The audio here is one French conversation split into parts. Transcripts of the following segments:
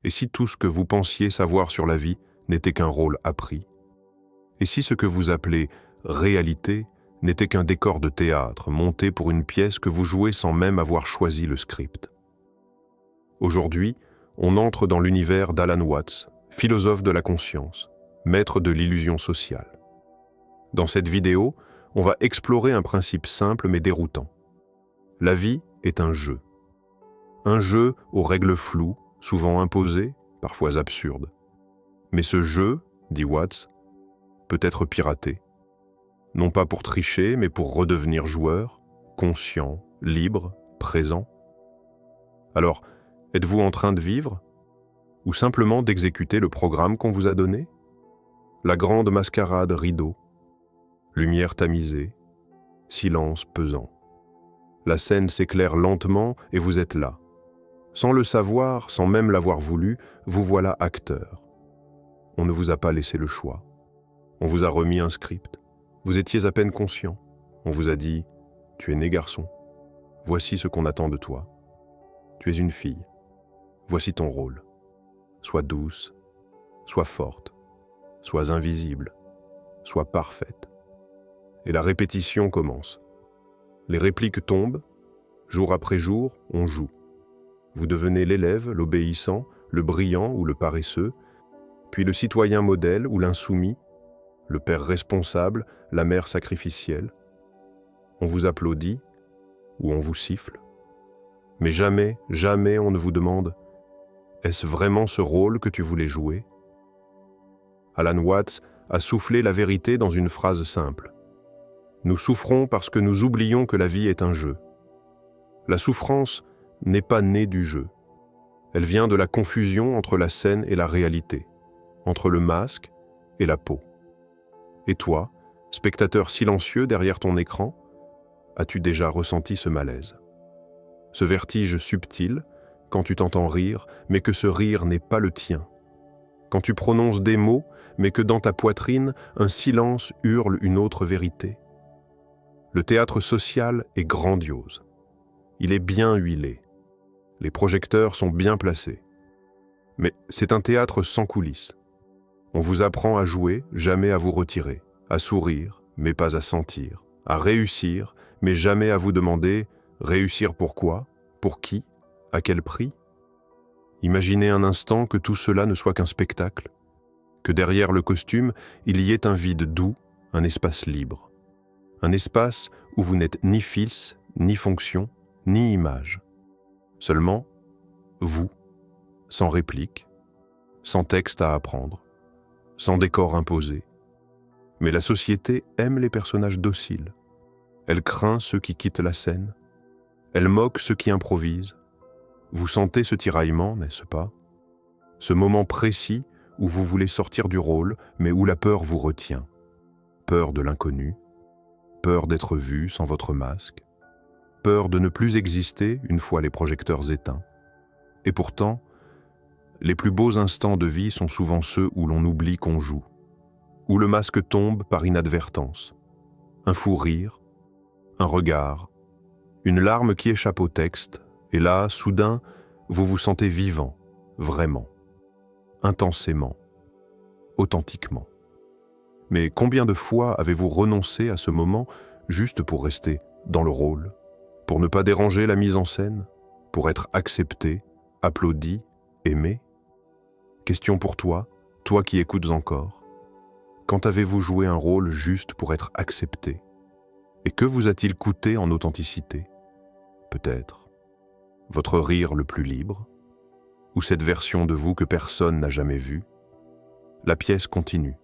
Et si tout ce que vous pensiez savoir sur la vie n'était qu'un rôle appris? Et si ce que vous appelez réalité n'était qu'un décor de théâtre monté pour une pièce que vous jouez sans même avoir choisi le script? Aujourd'hui, on entre dans l'univers d'Alan Watts, philosophe de la conscience, maître de l'illusion sociale. Dans cette vidéo, on va explorer un principe simple mais déroutant. La vie est un jeu. Un jeu aux règles floues, souvent imposées, parfois absurdes. Mais ce jeu, dit Watts, peut être piraté. Non pas pour tricher, mais pour redevenir joueur, conscient, libre, présent. Alors, êtes-vous en train de vivre? Ou simplement d'exécuter le programme qu'on vous a donné? La grande mascarade rideau, lumière tamisée, silence pesant. La scène s'éclaire lentement et vous êtes là. Sans le savoir, sans même l'avoir voulu, vous voilà acteur. On ne vous a pas laissé le choix. On vous a remis un script. Vous étiez à peine conscient. On vous a dit « Tu es né garçon. Voici ce qu'on attend de toi. Tu es une fille. Voici ton rôle. Sois douce, sois forte, sois invisible, sois parfaite. » Et la répétition commence. Les répliques tombent. Jour après jour, on joue. Vous devenez l'élève, l'obéissant, le brillant ou le paresseux, puis le citoyen modèle ou l'insoumis, le père responsable, la mère sacrificielle. On vous applaudit ou on vous siffle. Mais jamais, jamais on ne vous demande « Est-ce vraiment ce rôle que tu voulais jouer ?» Alan Watts a soufflé la vérité dans une phrase simple. Nous souffrons parce que nous oublions que la vie est un jeu. La souffrance n'est pas née du jeu. Elle vient de la confusion entre la scène et la réalité, entre le masque et la peau. Et toi, spectateur silencieux derrière ton écran, as-tu déjà ressenti ce malaise? Ce vertige subtil, quand tu t'entends rire, mais que ce rire n'est pas le tien. Quand tu prononces des mots, mais que dans ta poitrine, un silence hurle une autre vérité. Le théâtre social est grandiose. Il est bien huilé. Les projecteurs sont bien placés. Mais c'est un théâtre sans coulisses. On vous apprend à jouer, jamais à vous retirer, à sourire, mais pas à sentir, à réussir, mais jamais à vous demander « réussir pourquoi? Pour qui? À quel prix ?» Imaginez un instant que tout cela ne soit qu'un spectacle, que derrière le costume, il y ait un vide doux, un espace libre. Un espace où vous n'êtes ni fils, ni fonction, ni image. Seulement, vous, sans réplique, sans texte à apprendre, sans décor imposé. Mais la société aime les personnages dociles. Elle craint ceux qui quittent la scène. Elle moque ceux qui improvisent. Vous sentez ce tiraillement, n'est-ce pas? Ce moment précis où vous voulez sortir du rôle, mais où la peur vous retient. Peur de l'inconnu, peur d'être vu sans votre masque, peur de ne plus exister une fois les projecteurs éteints. Et pourtant, les plus beaux instants de vie sont souvent ceux où l'on oublie qu'on joue, où le masque tombe par inadvertance. Un fou rire, un regard, une larme qui échappe au texte, et là, soudain, vous vous sentez vivant, vraiment, intensément, authentiquement. Mais combien de fois avez-vous renoncé à ce moment juste pour rester dans le rôle, pour ne pas déranger la mise en scène, pour être accepté, applaudi, aimé? Question pour toi, toi qui écoutes encore. Quand avez-vous joué un rôle juste pour être accepté? Et que vous a-t-il coûté en authenticité? Peut-être votre rire le plus libre, ou cette version de vous que personne n'a jamais vue? La pièce continue.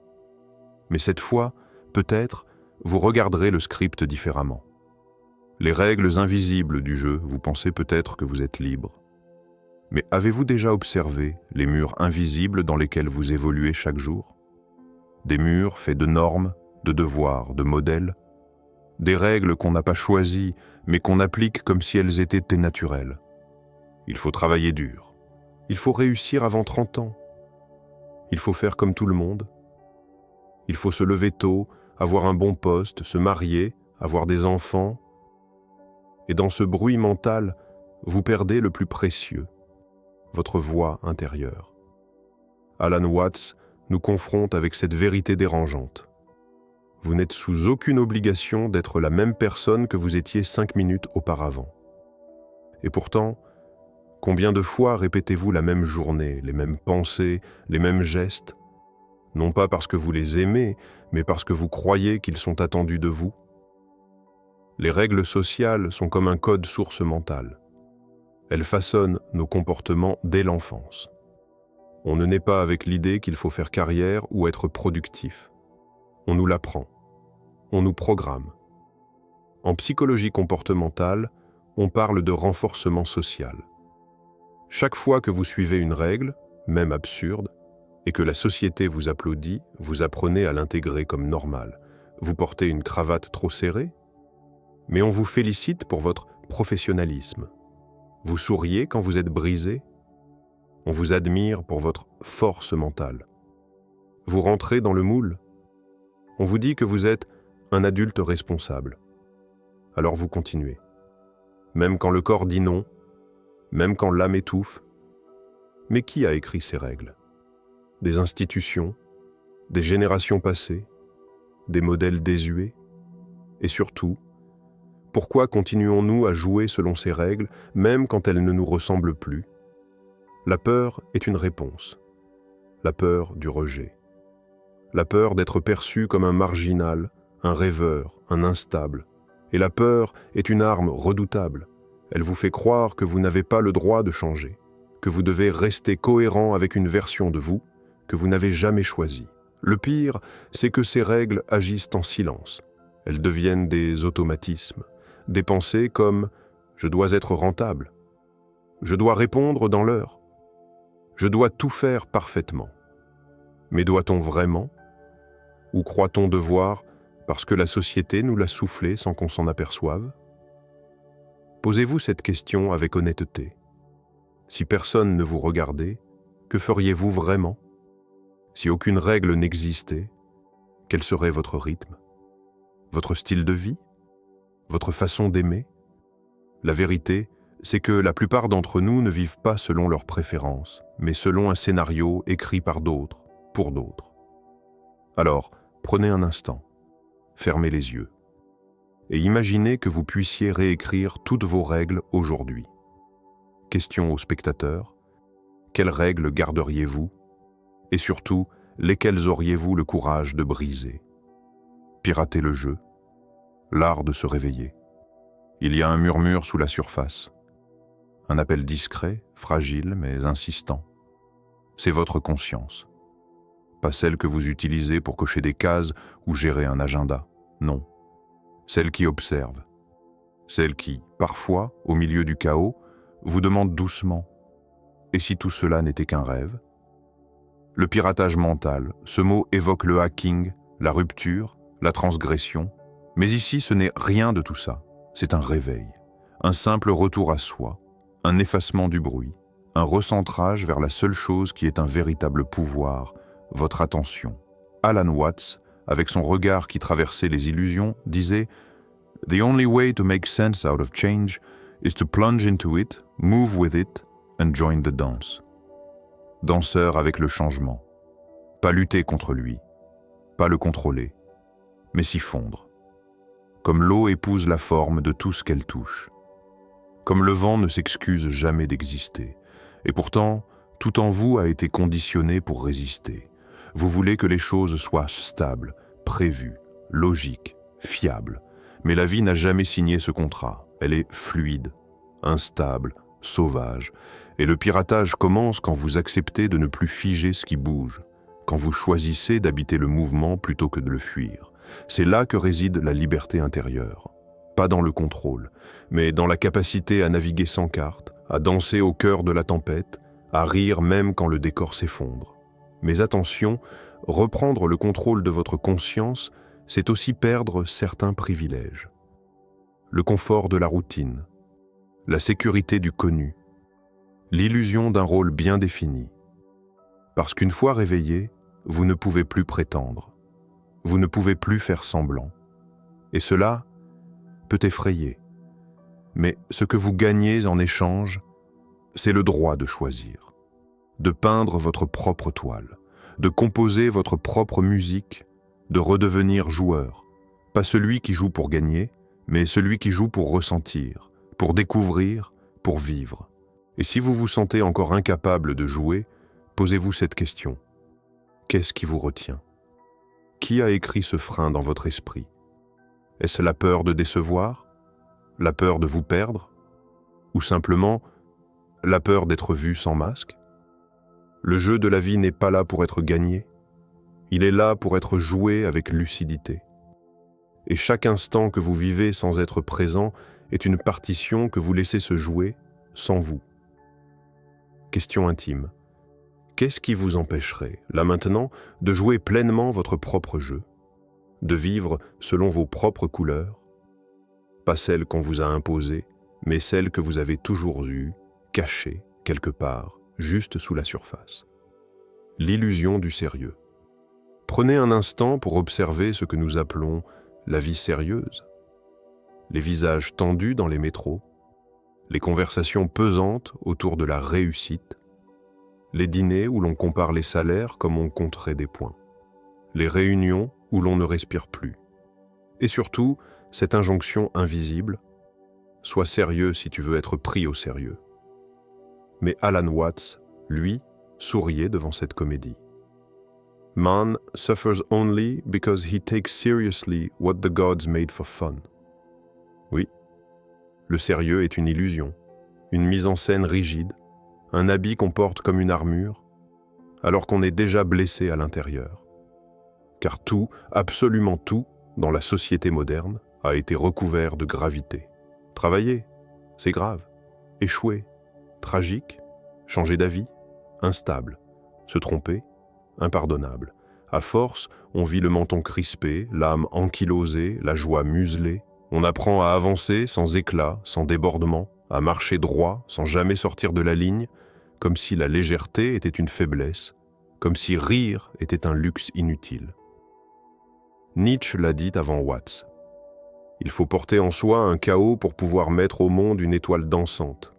Mais cette fois, peut-être, vous regarderez le script différemment. Les règles invisibles du jeu, vous pensez peut-être que vous êtes libre. Mais avez-vous déjà observé les murs invisibles dans lesquels vous évoluez chaque jour? Des murs faits de normes, de devoirs, de modèles, des règles qu'on n'a pas choisies, mais qu'on applique comme si elles étaient naturelles. Il faut travailler dur. Il faut réussir avant 30 ans. Il faut faire comme tout le monde. Il faut se lever tôt, avoir un bon poste, se marier, avoir des enfants. Et dans ce bruit mental, vous perdez le plus précieux, votre voix intérieure. Alan Watts nous confronte avec cette vérité dérangeante. Vous n'êtes sous aucune obligation d'être la même personne que vous étiez 5 minutes auparavant. Et pourtant, combien de fois répétez-vous la même journée, les mêmes pensées, les mêmes gestes, non pas parce que vous les aimez, mais parce que vous croyez qu'ils sont attendus de vous? Les règles sociales sont comme un code source mental. Elles façonnent nos comportements dès l'enfance. On ne naît pas avec l'idée qu'il faut faire carrière ou être productif. On nous l'apprend. On nous programme. En psychologie comportementale, on parle de renforcement social. Chaque fois que vous suivez une règle, même absurde, et que la société vous applaudit, vous apprenez à l'intégrer comme normal. Vous portez une cravate trop serrée, mais on vous félicite pour votre professionnalisme. Vous souriez quand vous êtes brisé, on vous admire pour votre force mentale. Vous rentrez dans le moule, on vous dit que vous êtes un adulte responsable. Alors vous continuez. Même quand le corps dit non, même quand l'âme étouffe. Mais qui a écrit ces règles? Des institutions, des générations passées, des modèles désuets? Et surtout, pourquoi continuons-nous à jouer selon ces règles, même quand elles ne nous ressemblent plus? La peur est une réponse. La peur du rejet. La peur d'être perçu comme un marginal, un rêveur, un instable. Et la peur est une arme redoutable. Elle vous fait croire que vous n'avez pas le droit de changer, que vous devez rester cohérent avec une version de vous que vous n'avez jamais choisie. Le pire, c'est que ces règles agissent en silence. Elles deviennent des automatismes, des pensées comme « je dois être rentable »,« je dois répondre dans l'heure »,« je dois tout faire parfaitement ». Mais doit-on vraiment? Ou croit-on devoir parce que la société nous l'a soufflé sans qu'on s'en aperçoive? Posez-vous cette question avec honnêteté. Si personne ne vous regardait, que feriez-vous vraiment? Si aucune règle n'existait, quel serait votre rythme? Votre style de vie? Votre façon d'aimer? La vérité, c'est que la plupart d'entre nous ne vivent pas selon leurs préférences, mais selon un scénario écrit par d'autres, pour d'autres. Alors, prenez un instant, fermez les yeux, et imaginez que vous puissiez réécrire toutes vos règles aujourd'hui. Question aux spectateurs, quelles règles garderiez-vous? Et surtout, lesquelles auriez-vous le courage de briser? Pirater le jeu, l'art de se réveiller. Il y a un murmure sous la surface. Un appel discret, fragile mais insistant. C'est votre conscience. Pas celle que vous utilisez pour cocher des cases ou gérer un agenda. Non. Celle qui observe. Celle qui, parfois, au milieu du chaos, vous demande doucement « Et si tout cela n'était qu'un rêve ?» Le piratage mental, ce mot évoque le hacking, la rupture, la transgression. Mais ici, ce n'est rien de tout ça. C'est un réveil, un simple retour à soi, un effacement du bruit, un recentrage vers la seule chose qui est un véritable pouvoir, votre attention. Alan Watts, avec son regard qui traversait les illusions, disait « The only way to make sense out of change is to plunge into it, move with it, and join the dance. » Danseur avec le changement. Pas lutter contre lui, pas le contrôler, mais s'y fondre. Comme l'eau épouse la forme de tout ce qu'elle touche. Comme le vent ne s'excuse jamais d'exister. Et pourtant, tout en vous a été conditionné pour résister. Vous voulez que les choses soient stables, prévues, logiques, fiables. Mais la vie n'a jamais signé ce contrat. Elle est fluide, instable, sauvage. Et le piratage commence quand vous acceptez de ne plus figer ce qui bouge, quand vous choisissez d'habiter le mouvement plutôt que de le fuir. C'est là que réside la liberté intérieure. Pas dans le contrôle, mais dans la capacité à naviguer sans carte, à danser au cœur de la tempête, à rire même quand le décor s'effondre. Mais attention, reprendre le contrôle de votre conscience, c'est aussi perdre certains privilèges. Le confort de la routine, la sécurité du connu, l'illusion d'un rôle bien défini. Parce qu'une fois réveillé, vous ne pouvez plus prétendre. Vous ne pouvez plus faire semblant. Et cela peut effrayer. Mais ce que vous gagnez en échange, c'est le droit de choisir, de peindre votre propre toile, de composer votre propre musique, de redevenir joueur, pas celui qui joue pour gagner, mais celui qui joue pour ressentir, pour découvrir, pour vivre. Et si vous vous sentez encore incapable de jouer, posez-vous cette question. Qu'est-ce qui vous retient? Qui a écrit ce frein dans votre esprit? Est-ce la peur de décevoir? La peur de vous perdre? Ou simplement la peur d'être vu sans masque? Le jeu de la vie n'est pas là pour être gagné. Il est là pour être joué avec lucidité. Et chaque instant que vous vivez sans être présent est une partition que vous laissez se jouer sans vous. Question intime. Qu'est-ce qui vous empêcherait, là maintenant, de jouer pleinement votre propre jeu, de vivre selon vos propres couleurs, pas celles qu'on vous a imposées, mais celles que vous avez toujours eues, cachées quelque part, juste sous la surface? L'illusion du sérieux. Prenez un instant pour observer ce que nous appelons la vie sérieuse. Les visages tendus dans les métros, les conversations pesantes autour de la réussite, les dîners où l'on compare les salaires comme on compterait des points, les réunions où l'on ne respire plus. Et surtout, cette injonction invisible, sois sérieux si tu veux être pris au sérieux. Mais Alan Watts, lui, souriait devant cette comédie. Man suffers only because he takes seriously what the gods made for fun. Oui, le sérieux est une illusion, une mise en scène rigide, un habit qu'on porte comme une armure, alors qu'on est déjà blessé à l'intérieur. Car tout, absolument tout, dans la société moderne, a été recouvert de gravité. Travailler, c'est grave. Échouer, tragique. Changer d'avis, instable. Se tromper, impardonnable. À force, on vit le menton crispé, l'âme ankylosée, la joie muselée. On apprend à avancer sans éclat, sans débordement, à marcher droit, sans jamais sortir de la ligne, comme si la légèreté était une faiblesse, comme si rire était un luxe inutile. Nietzsche l'a dit avant Watts. Il faut porter en soi un chaos pour pouvoir mettre au monde une étoile dansante.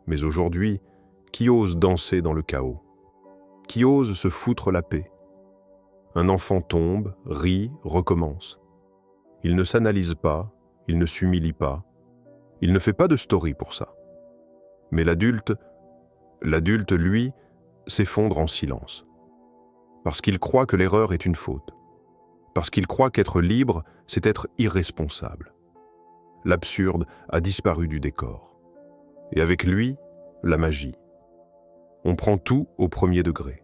Mais aujourd'hui, qui ose danser dans le chaos? Qui ose se foutre la paix? Un enfant tombe, rit, recommence. Il ne s'analyse pas, il ne s'humilie pas, il ne fait pas de story pour ça. Mais l'adulte, lui, s'effondre en silence. Parce qu'il croit que l'erreur est une faute. Parce qu'il croit qu'être libre, c'est être irresponsable. L'absurde a disparu du décor. Et avec lui, la magie. On prend tout au premier degré.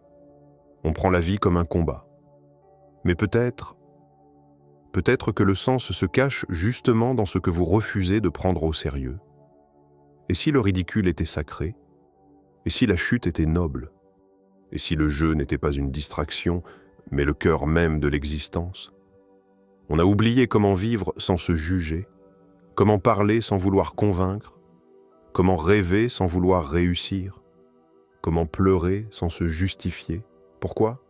On prend la vie comme un combat. Mais peut-être que le sens se cache justement dans ce que vous refusez de prendre au sérieux. Et si le ridicule était sacré? Et si la chute était noble? Et si le jeu n'était pas une distraction, mais le cœur même de l'existence? On a oublié comment vivre sans se juger, comment parler sans vouloir convaincre, comment rêver sans vouloir réussir, comment pleurer sans se justifier. Pourquoi?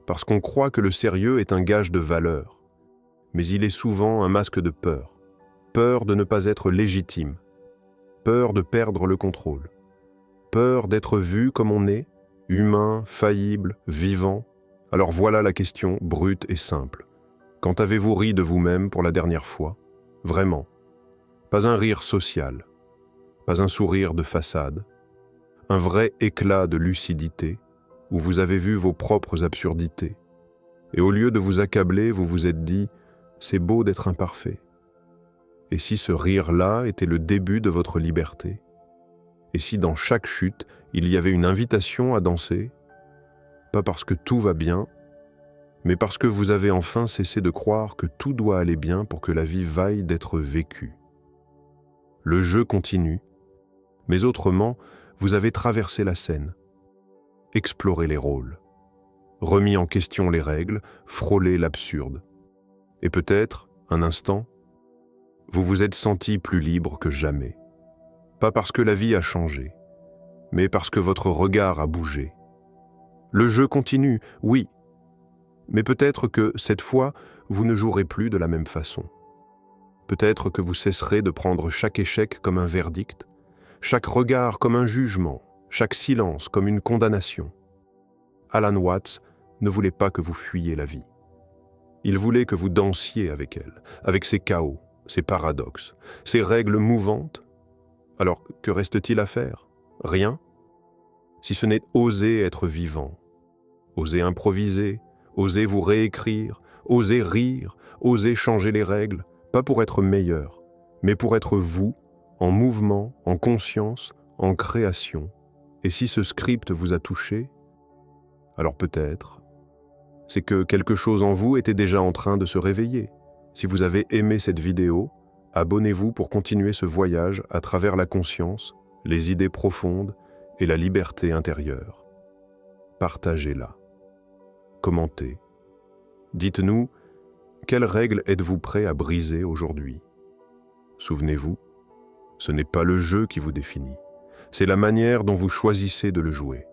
Parce qu'on croit que le sérieux est un gage de valeur, mais il est souvent un masque de peur. Peur de ne pas être légitime, peur de perdre le contrôle, peur d'être vu comme on est, humain, faillible, vivant. Alors voilà la question brute et simple. Quand avez-vous ri de vous-même pour la dernière fois? Vraiment. Pas un rire social, pas un sourire de façade, un vrai éclat de lucidité où vous avez vu vos propres absurdités. Et au lieu de vous accabler, vous vous êtes dit « c'est beau d'être imparfait ». Et si ce rire-là était le début de votre liberté? Et si dans chaque chute, il y avait une invitation à danser? Pas parce que tout va bien, mais parce que vous avez enfin cessé de croire que tout doit aller bien pour que la vie vaille d'être vécue. Le jeu continue, mais autrement, vous avez traversé la scène, exploré les rôles, remis en question les règles, frôlé l'absurde. Et peut-être, un instant, vous vous êtes senti plus libre que jamais. Pas parce que la vie a changé, mais parce que votre regard a bougé. Le jeu continue, oui, mais peut-être que, cette fois, vous ne jouerez plus de la même façon. Peut-être que vous cesserez de prendre chaque échec comme un verdict, chaque regard comme un jugement, chaque silence comme une condamnation. Alan Watts ne voulait pas que vous fuyiez la vie. Il voulait que vous dansiez avec elle, avec ses chaos, ses paradoxes, ses règles mouvantes. Alors, que reste-t-il à faire? Rien? Si ce n'est oser être vivant, oser improviser, oser vous réécrire, oser rire, oser changer les règles, pas pour être meilleur, mais pour être vous, en mouvement, en conscience, en création. Et si ce script vous a touché, alors peut-être, c'est que quelque chose en vous était déjà en train de se réveiller. Si vous avez aimé cette vidéo, abonnez-vous pour continuer ce voyage à travers la conscience, les idées profondes et la liberté intérieure. Partagez-la. Commentez. Dites-nous, quelles règles êtes-vous prêt à briser aujourd'hui? Souvenez-vous, ce n'est pas le jeu qui vous définit, c'est la manière dont vous choisissez de le jouer.